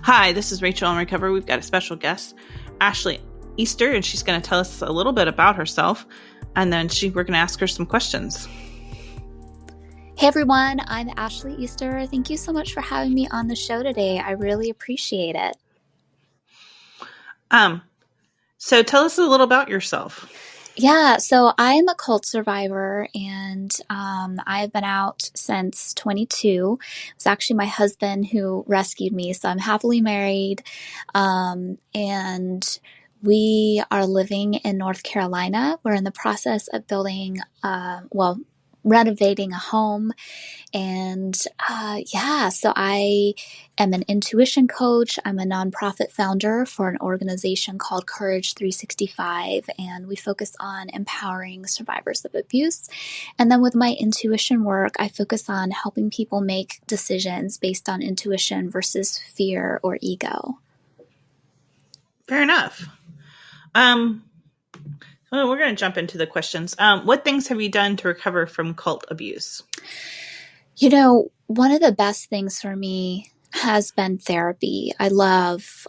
Hi, this is Rachel on Recover. We've got a special guest, Ashley Easter, and she's going to tell us a little bit about herself, and then we're going to ask her some questions. Hey everyone, I'm Ashley Easter. Thank you so much for having me on the show today. I really appreciate it. So tell us a little about yourself. Yeah, so I'm a cult survivor and I've been out since 22. It was actually my husband who rescued me, so I'm happily married. And we are living in North Carolina. We're in the process of building, renovating a home. And so I am an intuition coach. I'm a nonprofit founder for an organization called Courage 365, and we focus on empowering survivors of abuse. And then with my intuition work, I focus on helping people make decisions based on intuition versus fear or ego. Fair enough. Well, we're going to jump into the questions. What things have you done to recover from cult abuse? You know, one of the best things for me has been therapy. I love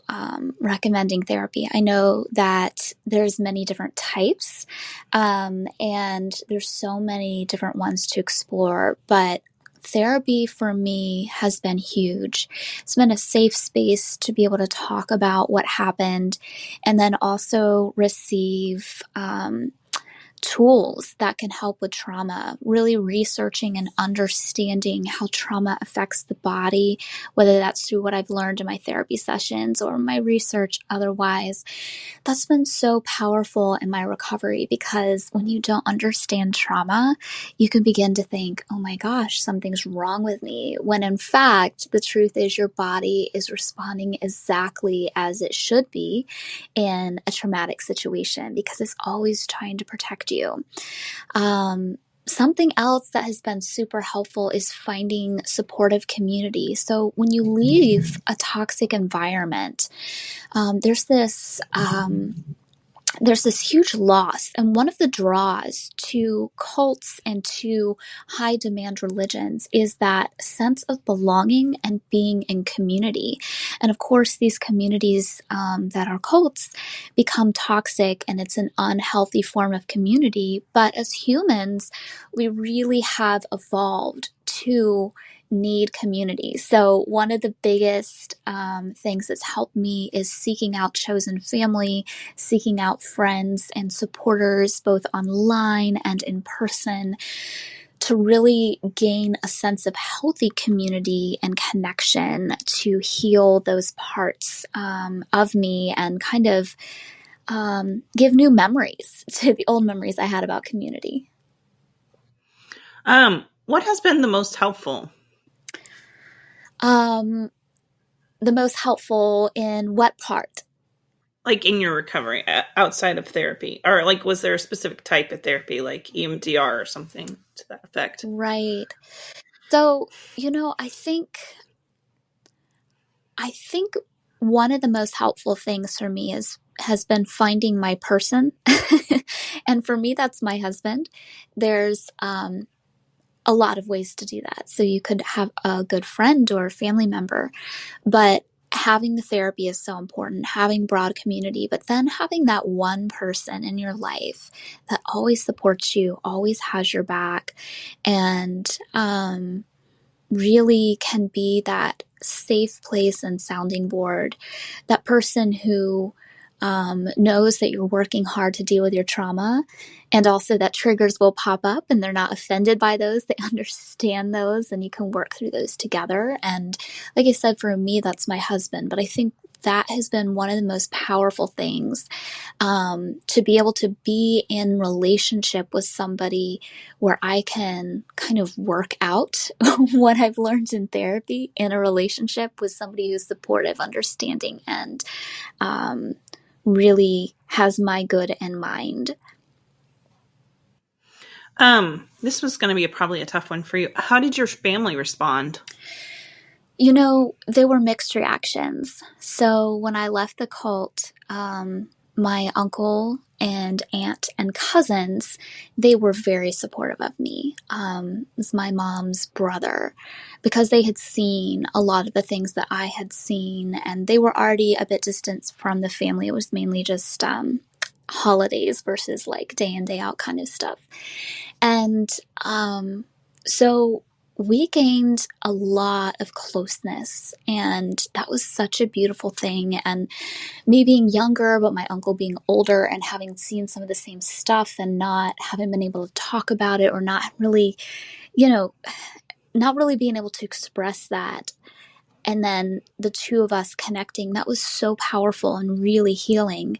recommending therapy. I know that there's many different types, and there's so many different ones to explore, but therapy for me has been huge. It's been a safe space to be able to talk about what happened and then also receive tools that can help with trauma, really researching and understanding how trauma affects the body, whether that's through what I've learned in my therapy sessions or my research otherwise. That's been so powerful in my recovery because when you don't understand trauma, you can begin to think, oh my gosh, something's wrong with me. When in fact, the truth is your body is responding exactly as it should be in a traumatic situation because it's always trying to protect you. Something else that has been super helpful is finding supportive community. So when you leave a toxic environment, there's this huge loss. And one of the draws to cults and to high demand religions is that sense of belonging and being in community. And of course, these communities that are cults become toxic and it's an unhealthy form of community. But as humans, we really have evolved to need community. So one of the biggest things that's helped me is seeking out chosen family, seeking out friends and supporters, both online and in person, to really gain a sense of healthy community and connection to heal those parts of me and kind of give new memories to the old memories I had about community. What has been the most helpful? The most helpful in what part? Like in your recovery outside of therapy, or like was there a specific type of therapy like EMDR or something to that effect? Right. So, I think one of the most helpful things for me has been finding my person. And for me, that's my husband. There's a lot of ways to do that. So you could have a good friend or a family member, but having the therapy is so important, having broad community, but then having that one person in your life that always supports you, always has your back, and really can be that safe place and sounding board, that person who knows that you're working hard to deal with your trauma, and also that triggers will pop up and they're not offended by those. They understand those and you can work through those together. And like I said, for me, that's my husband. But I think that has been one of the most powerful things, to be able to be in relationship with somebody where I can kind of work out what I've learned in therapy in a relationship with somebody who's supportive, understanding, and really has my good in mind. This was going to be probably a tough one for you. How did your family respond? They were mixed reactions. So when I left the cult, my uncle and aunt and cousins, they were very supportive of me. It was my mom's brother, because they had seen a lot of the things that I had seen, and they were already a bit distant from the family. It was mainly just holidays versus like day in, day out kind of stuff. And so we gained a lot of closeness, and that was such a beautiful thing. And me being younger, but my uncle being older and having seen some of the same stuff and not having been able to talk about it, or not really, you know, not really being able to express that. And then the two of us connecting, that was so powerful and really healing.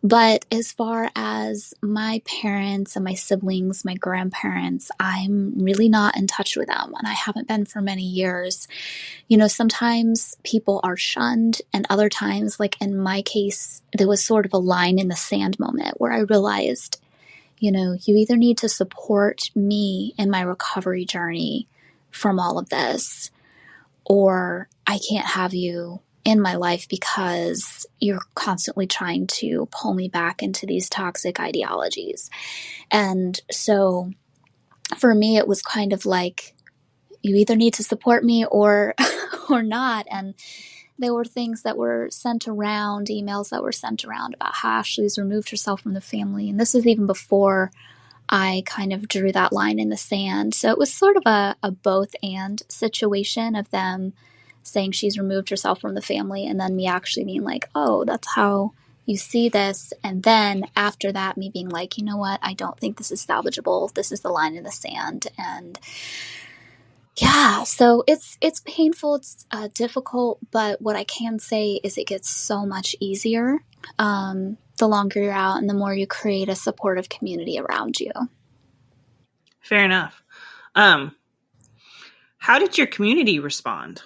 But as far as my parents and my siblings, my grandparents, I'm really not in touch with them. And I haven't been for many years. Sometimes people are shunned, and other times, like in my case, there was sort of a line in the sand moment where I realized, you either need to support me in my recovery journey from all of this, or I can't have you in my life because you're constantly trying to pull me back into these toxic ideologies. And so for me, it was kind of like, you either need to support me or or not. And there were things that were sent around, emails that were sent around about how Ashley's removed herself from the family. And this was even before I kind of drew that line in the sand. So it was sort of a both and situation of them saying she's removed herself from the family, and then me actually being like, oh, that's how you see this. And then after that, me being like, you know what, I don't think this is salvageable. This is the line in the sand. And yeah, so it's painful, it's difficult, but what I can say is it gets so much easier the longer you're out and the more you create a supportive community around you. Fair enough. How did your community respond?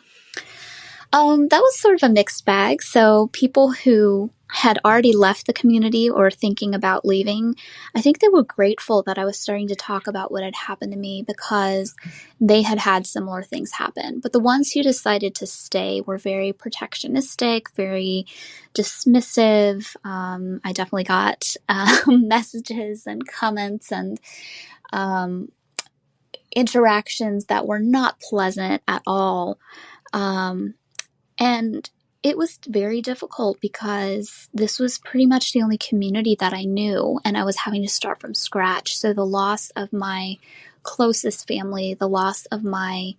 That was sort of a mixed bag. So people who had already left the community or thinking about leaving, I think they were grateful that I was starting to talk about what had happened to me, because they had had similar things happen. But the ones who decided to stay were very protectionistic, very dismissive. I definitely got messages and comments and interactions that were not pleasant at all. And it was very difficult because this was pretty much the only community that I knew, and I was having to start from scratch. So the loss of my closest family, the loss of my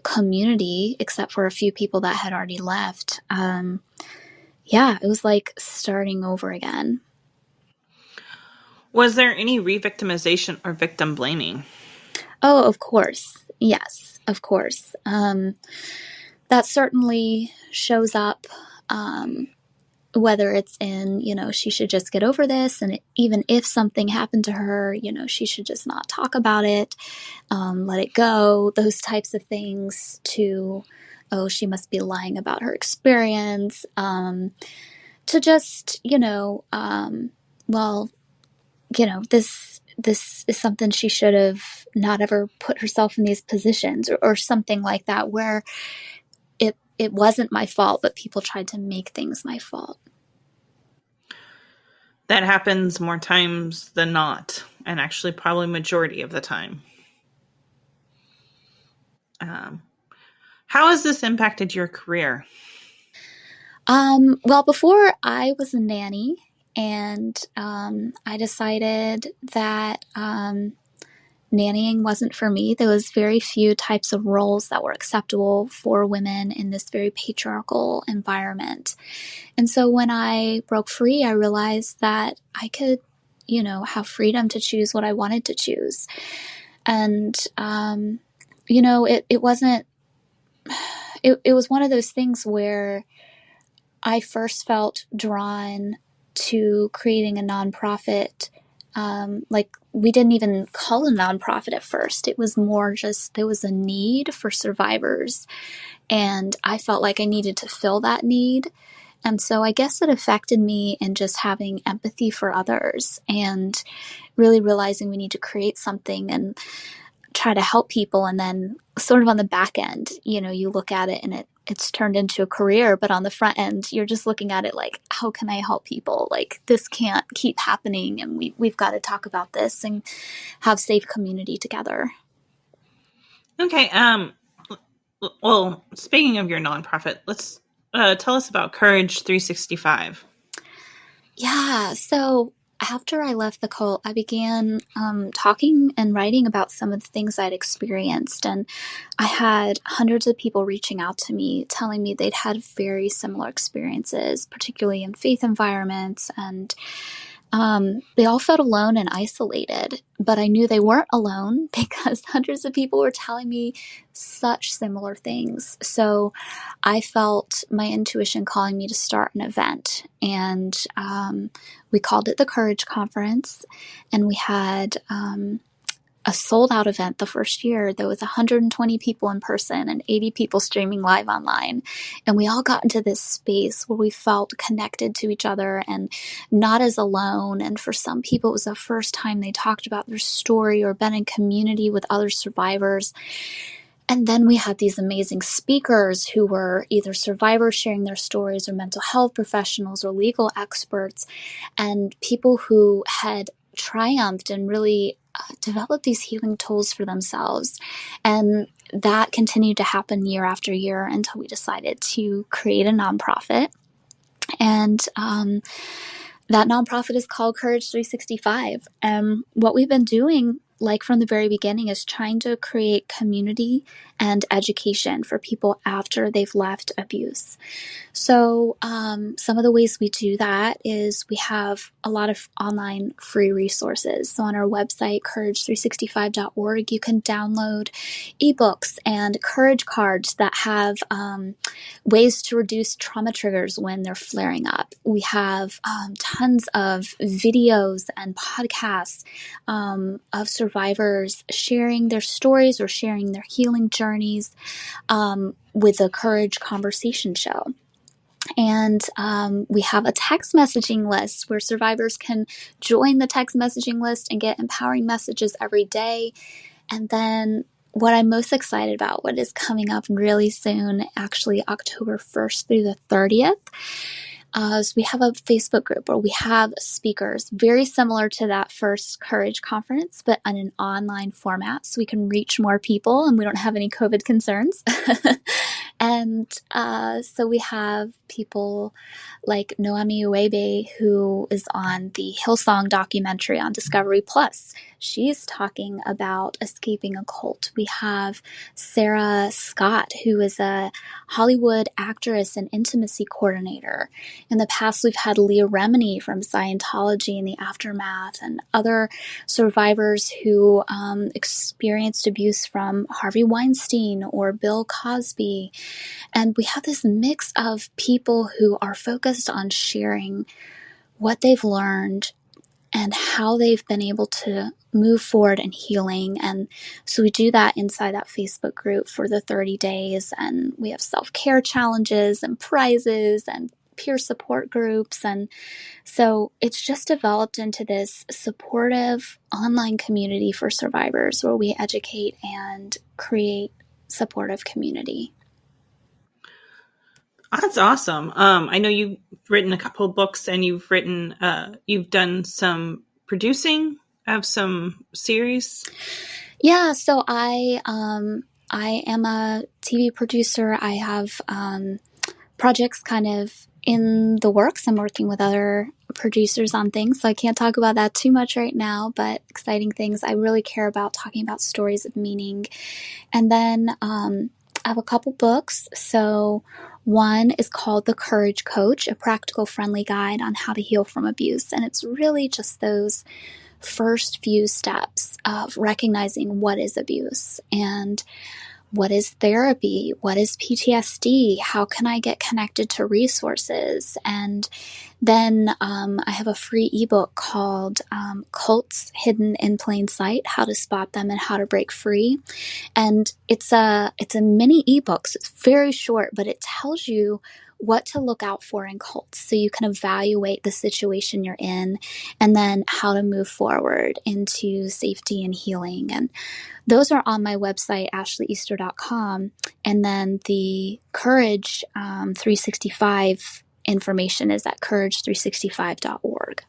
community, except for a few people that had already left, yeah, it was like starting over again. Was there any revictimization or victim blaming? Oh, of course. Yes, of course. That certainly shows up, whether it's in, she should just get over this. And even if something happened to her, she should just not talk about it, let it go, those types of things, to, oh, she must be lying about her experience, to just, well, this is something she should have not ever put herself in these positions, or something like that, where it wasn't my fault, but people tried to make things my fault. That happens more times than not, and actually probably majority of the time. How has this impacted your career? Well, before I was a nanny, and I decided that nannying wasn't for me. There was very few types of roles that were acceptable for women in this very patriarchal environment. And so when I broke free, I realized that I could, have freedom to choose what I wanted to choose. And, it wasn't, it was one of those things where I first felt drawn to creating a nonprofit. Like, we didn't even call it a nonprofit at first. It was more just, there was a need for survivors, and I felt like I needed to fill that need. And so I guess it affected me in just having empathy for others, and really realizing we need to create something and try to help people. And then sort of on the back end, you look at it and it's turned into a career, but on the front end, you're just looking at it like, how can I help people? Like, this can't keep happening, and we've got to talk about this and have safe community together. Okay. Well, speaking of your nonprofit, let's tell us about Courage 365. Yeah, so after I left the cult, I began talking and writing about some of the things I'd experienced. And I had hundreds of people reaching out to me, telling me they'd had very similar experiences, particularly in faith environments. And they all felt alone and isolated, but I knew they weren't alone because hundreds of people were telling me such similar things. So I felt my intuition calling me to start an event. And we called it the Courage Conference. And we had a sold out event the first year. There was 120 people in person and 80 people streaming live online. And we all got into this space where we felt connected to each other and not as alone. And for some people, it was the first time they talked about their story or been in community with other survivors. And then we had these amazing speakers who were either survivors sharing their stories or mental health professionals or legal experts and people who had triumphed and really developed these healing tools for themselves. And that continued to happen year after year until we decided to create a nonprofit. And that nonprofit is called Courage 365. And what we've been doing, like from the very beginning, is trying to create community and education for people after they've left abuse. So some of the ways we do that is we have a lot of online free resources. So on our website, courage365.org, you can download ebooks and courage cards that have ways to reduce trauma triggers when they're flaring up. We have tons of videos and podcasts of survivors sharing their stories or sharing their healing journeys with a Courage Conversation Show. And we have a text messaging list where survivors can join the text messaging list and get empowering messages every day. And then what I'm most excited about, what is coming up really soon, actually October 1st through the 30th, is we have a Facebook group where we have speakers very similar to that first Courage conference, but on an online format so we can reach more people and we don't have any COVID concerns. And so we have people like Noemi Uwebe, who is on the Hillsong documentary on Discovery Plus. She's talking about escaping a cult. We have Sarah Scott, who is a Hollywood actress and intimacy coordinator. In the past, we've had Leah Remini from Scientology and the Aftermath, and other survivors who experienced abuse from Harvey Weinstein or Bill Cosby. And we have this mix of people who are focused on sharing what they've learned and how they've been able to move forward in healing. And so we do that inside that Facebook group for the 30 days. And we have self-care challenges and prizes and peer support groups. And so it's just developed into this supportive online community for survivors where we educate and create supportive community. That's awesome. I know you've written a couple of books and you've done some producing of some series. Yeah, so I am a TV producer. I have projects kind of in the works. I'm working with other producers on things, so I can't talk about that too much right now, but exciting things. I really care about talking about stories of meaning. And then I have a couple books. So one is called The Courage Coach, a practical, friendly guide on how to heal from abuse. And it's really just those first few steps of recognizing what is abuse and what is therapy, what is PTSD, how can I get connected to resources, and Then I have a free ebook called Cults Hidden in Plain Sight: How to Spot Them and How to Break Free. And it's a mini ebook, so it's very short, but it tells you what to look out for in cults so you can evaluate the situation you're in and then how to move forward into safety and healing. And those are on my website, ashlyeaster.com. And then the Courage 365 information is at courage365.org.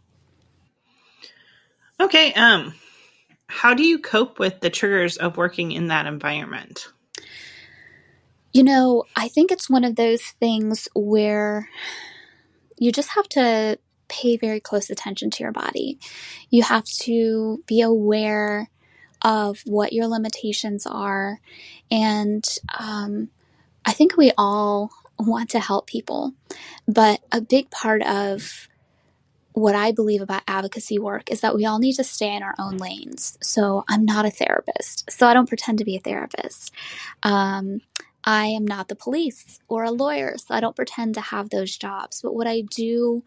Okay. How do you cope with the triggers of working in that environment? I think it's one of those things where you just have to pay very close attention to your body. You have to be aware of what your limitations are. And I think we all want to help people, but a big part of what I believe about advocacy work is that we all need to stay in our own lanes. So I'm not a therapist, so I don't pretend to be a therapist. I am not the police or a lawyer, so I don't pretend to have those jobs. But what I do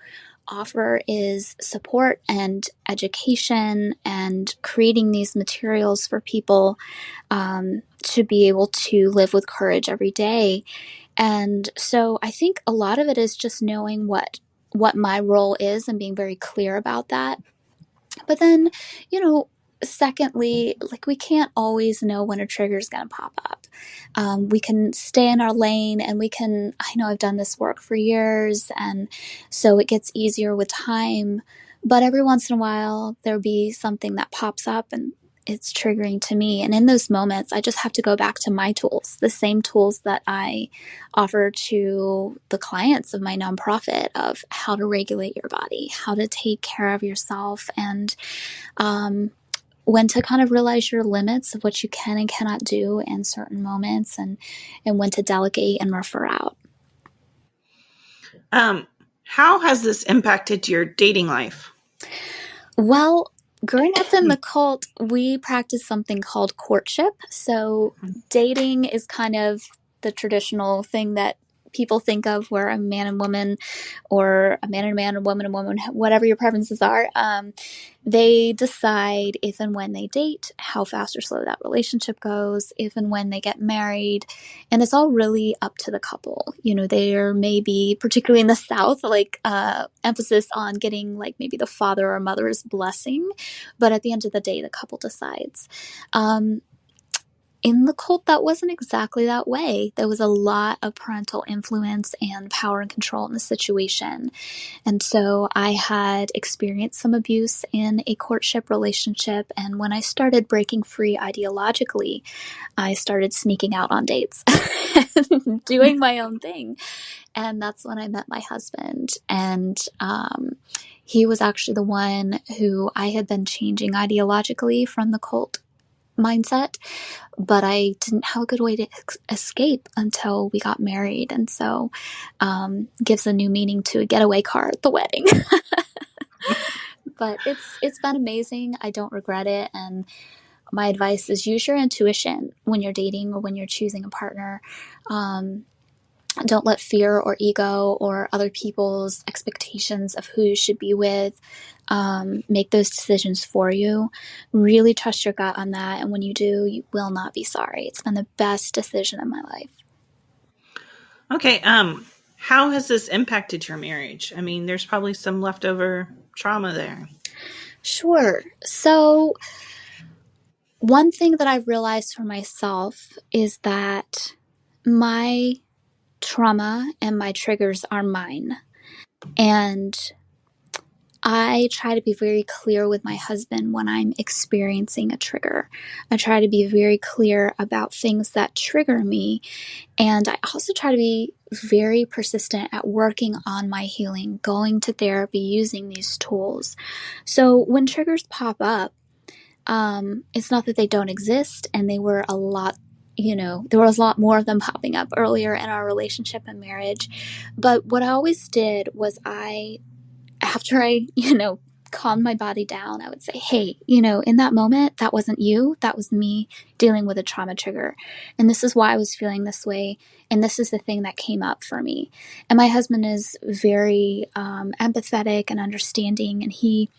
offer is support and education and creating these materials for people to be able to live with courage every day. And so I think a lot of it is just knowing what my role is and being very clear about that. But then, secondly, like, we can't always know when a trigger is going to pop up. We can stay in our lane and I know I've done this work for years, and so it gets easier with time. But every once in a while, there'll be something that pops up and it's triggering to me. And in those moments, I just have to go back to my tools, the same tools that I offer to the clients of my nonprofit, of how to regulate your body, how to take care of yourself, and when to kind of realize your limits of what you can and cannot do in certain moments, and when to delegate and refer out. How has this impacted your dating life? Well, growing up in the cult, we practiced something called courtship. So dating is kind of the traditional thing that people think of, where a man and woman, or a man and a man, a woman and woman, whatever your preferences are, they decide if and when they date, how fast or slow that relationship goes, if and when they get married. And it's all really up to the couple. There may be, particularly in the South, like emphasis on getting like maybe the father or mother's blessing. But at the end of the day, the couple decides. In the cult, that wasn't exactly that way. There was a lot of parental influence and power and control in the situation. And so I had experienced some abuse in a courtship relationship. And when I started breaking free ideologically, I started sneaking out on dates, doing my own thing. And that's when I met my husband. And he was actually the one who I had been changing ideologically from the cult mindset, but I didn't have a good way to escape until we got married. And so gives a new meaning to a getaway car at the wedding. But it's been amazing. I don't regret it. And my advice is, use your intuition when you're dating or when you're choosing a partner. Don't let fear or ego or other people's expectations of who you should be with make those decisions for you. Really trust your gut on that. And when you do, you will not be sorry. It's been the best decision of my life. Okay. How has this impacted your marriage? I mean, there's probably some leftover trauma there. Sure. So one thing that I've realized for myself is that my trauma and my triggers are mine. And I try to be very clear with my husband when I'm experiencing a trigger. I try to be very clear about things that trigger me. And I also try to be very persistent at working on my healing, going to therapy, using these tools. So when triggers pop up, it's not that they don't exist, and they were a lot. There was a lot more of them popping up earlier in our relationship and marriage. But what I always did was after I, calmed my body down, I would say, hey, in that moment, that wasn't you. That was me dealing with a trauma trigger. And this is why I was feeling this way. And this is the thing that came up for me. And my husband is very empathetic and understanding. And he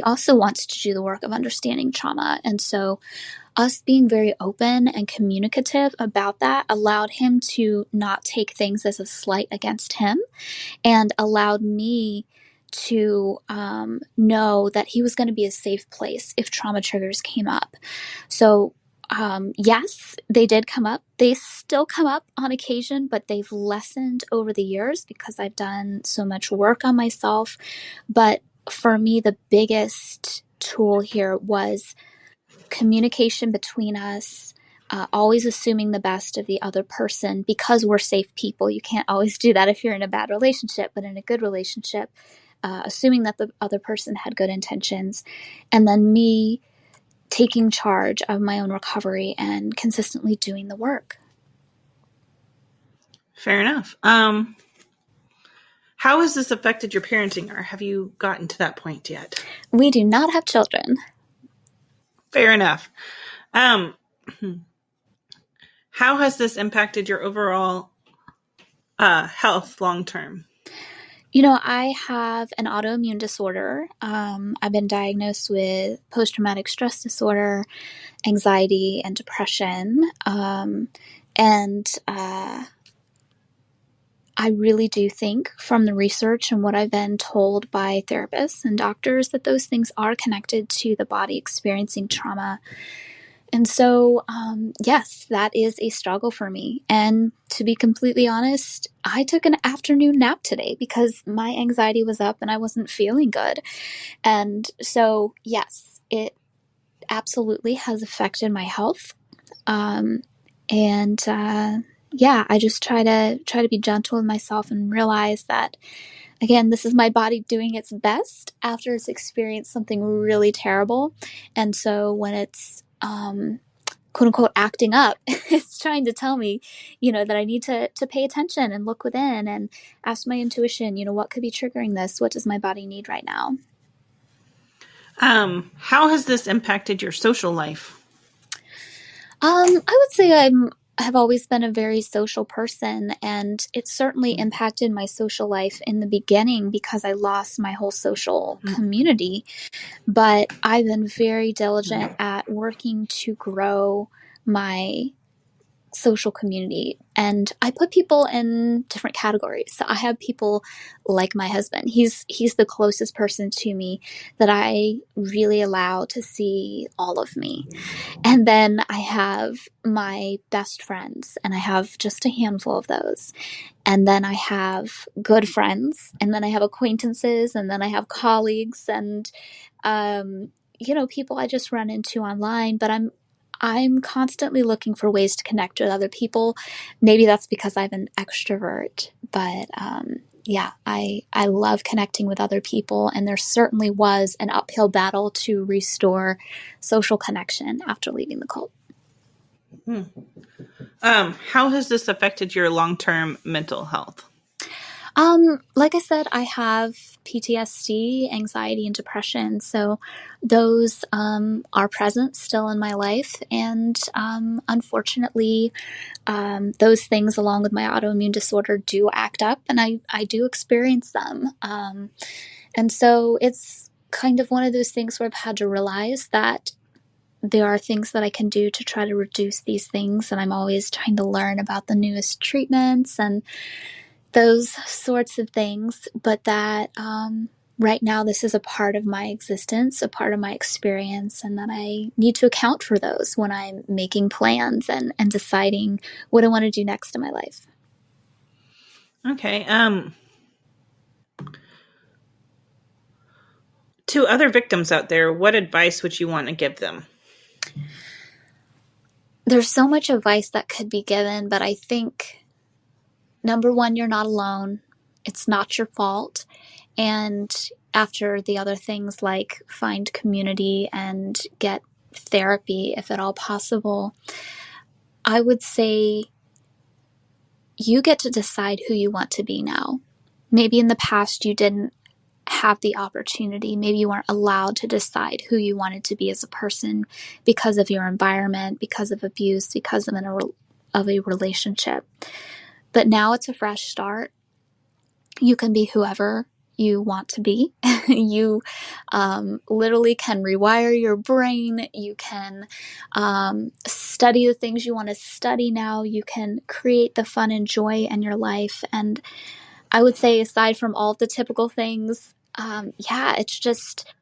also wants to do the work of understanding trauma. And so us being very open and communicative about that allowed him to not take things as a slight against him, and allowed me to know that he was going to be a safe place if trauma triggers came up. So yes, they did come up. They still come up on occasion, but they've lessened over the years because I've done so much work on myself. But for me, the biggest tool here was communication between us, always assuming the best of the other person because we're safe people. You can't always do that if you're in a bad relationship, but in a good relationship, assuming that the other person had good intentions. And then me taking charge of my own recovery and consistently doing the work. Fair enough. How has this affected your parenting, or have you gotten to that point yet? We do not have children. Fair enough. How has this impacted your overall health long term? I have an autoimmune disorder. I've been diagnosed with post-traumatic stress disorder, anxiety, and depression. And I really do think from the research and what I've been told by therapists and doctors that those things are connected to the body experiencing trauma. And so, yes, that is a struggle for me. And to be completely honest, I took an afternoon nap today because my anxiety was up and I wasn't feeling good. And so, yes, it absolutely has affected my health. I just try to be gentle with myself and realize that, again, this is my body doing its best after it's experienced something really terrible. And so when it's quote unquote acting up, it's trying to tell me, that I need to pay attention and look within and ask my intuition, what could be triggering this? What does my body need right now? How has this impacted your social life? I would say I have always been a very social person, and it certainly impacted my social life in the beginning because I lost my whole social community. But I've been very diligent at working to grow my social community, and I put people in different categories. So I have people like my husband. He's the closest person to me that I really allow to see all of me. And then I have my best friends, and I have just a handful of those. And then I have good friends, and then I have acquaintances, and then I have colleagues, and people I just run into online. But I'm constantly looking for ways to connect with other people. Maybe that's because I'm an extrovert, but I love connecting with other people, and there certainly was an uphill battle to restore social connection after leaving the cult. How has this affected your long-term mental health? Like I said, I have PTSD, anxiety, and depression. So those are present still in my life. And unfortunately, those things, along with my autoimmune disorder, do act up, and I do experience them. And so it's kind of one of those things where I've had to realize that there are things that I can do to try to reduce these things. And I'm always trying to learn about the newest treatments and those sorts of things, but that right now this is a part of my existence, a part of my experience, and that I need to account for those when I'm making plans and deciding what I want to do next in my life. Okay. To other victims out there, what advice would you want to give them? There's so much advice that could be given, but I think number one, you're not alone. It's not your fault. And after the other things like find community and get therapy, if at all possible, I would say you get to decide who you want to be now. Maybe in the past you didn't have the opportunity. Maybe you weren't allowed to decide who you wanted to be as a person because of your environment, because of abuse, because of a relationship. But now it's a fresh start. You can be whoever you want to be. You literally can rewire your brain. You can study the things you want to study now. You can create the fun and joy in your life. And I would say, aside from all the typical things, it's just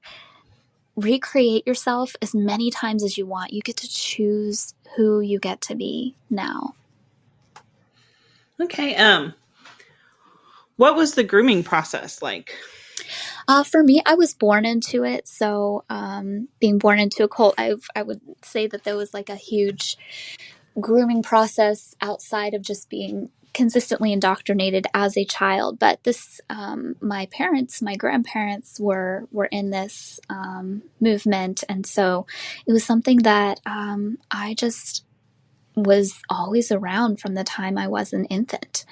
recreate yourself as many times as you want. You get to choose who you get to be now. Okay. What was the grooming process like? For me, I was born into it. So being born into a cult, I would say that there was like a huge grooming process outside of just being consistently indoctrinated as a child. But this, my grandparents were in this movement, and so it was something that I just was always around from the time I was an infant.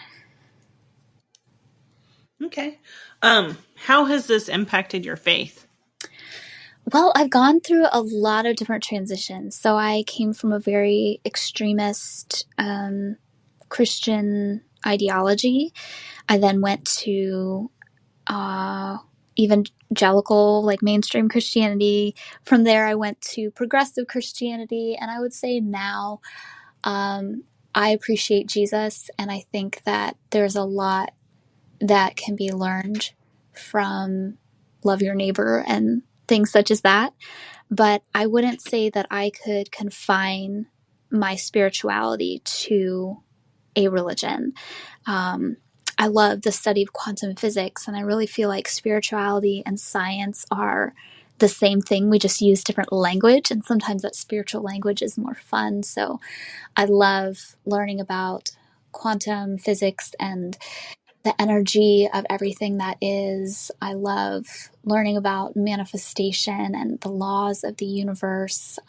Okay. How has this impacted your faith? Well, I've gone through a lot of different transitions. So I came from a very extremist Christian ideology. I then went to evangelical, like mainstream Christianity. From there, I went to progressive Christianity. And I would say now I appreciate Jesus. And I think that there's a lot that can be learned from love your neighbor and things such as that. But I wouldn't say that I could confine my spirituality to a religion. I love the study of quantum physics, and I really feel like spirituality and science are the same thing. We just use different language, and sometimes that spiritual language is more fun. So I love learning about quantum physics and the energy of everything that is. I love learning about manifestation and the laws of the universe,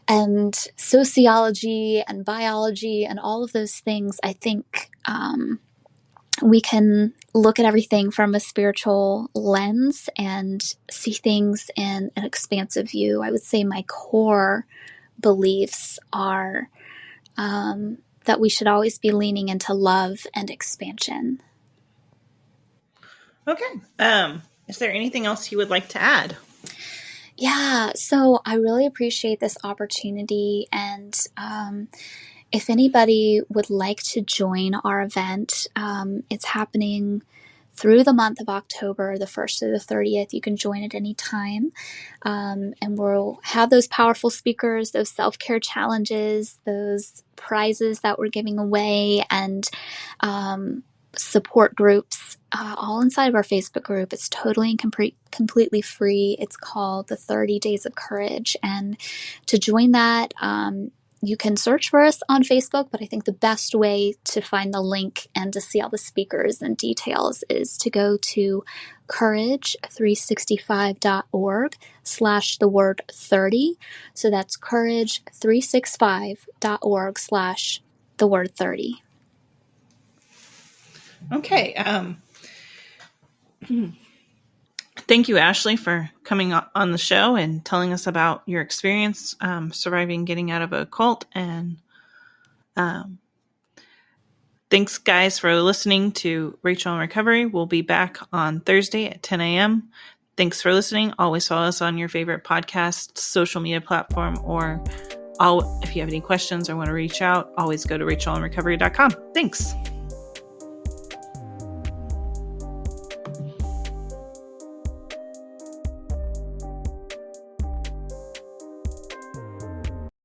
and sociology and biology and all of those things. I think we can look at everything from a spiritual lens and see things in an expansive view. I would say my core beliefs are that we should always be leaning into love and expansion. Okay. Is there anything else you would like to add? Yeah, so I really appreciate this opportunity. And if anybody would like to join our event, it's happening through the month of October, the 1st to the 30th. You can join at any time. And we'll have those powerful speakers, those self-care challenges, those prizes that we're giving away, and support groups, all inside of our Facebook group. It's totally and completely free. It's called the 30 Days of Courage. And to join that, you can search for us on Facebook, but I think the best way to find the link and to see all the speakers and details is to go to courage365.org/the word 30. So that's courage365.org/the word 30. Okay. Thank you, Ashley, for coming on the show and telling us about your experience surviving getting out of a cult. And thanks, guys, for listening to Rachel in Recovery. We'll be back on Thursday at 10 a.m. Thanks for listening. Always follow us on your favorite podcast, social media platform, or if you have any questions or want to reach out, always go to rachelinrecovery.com. Thanks.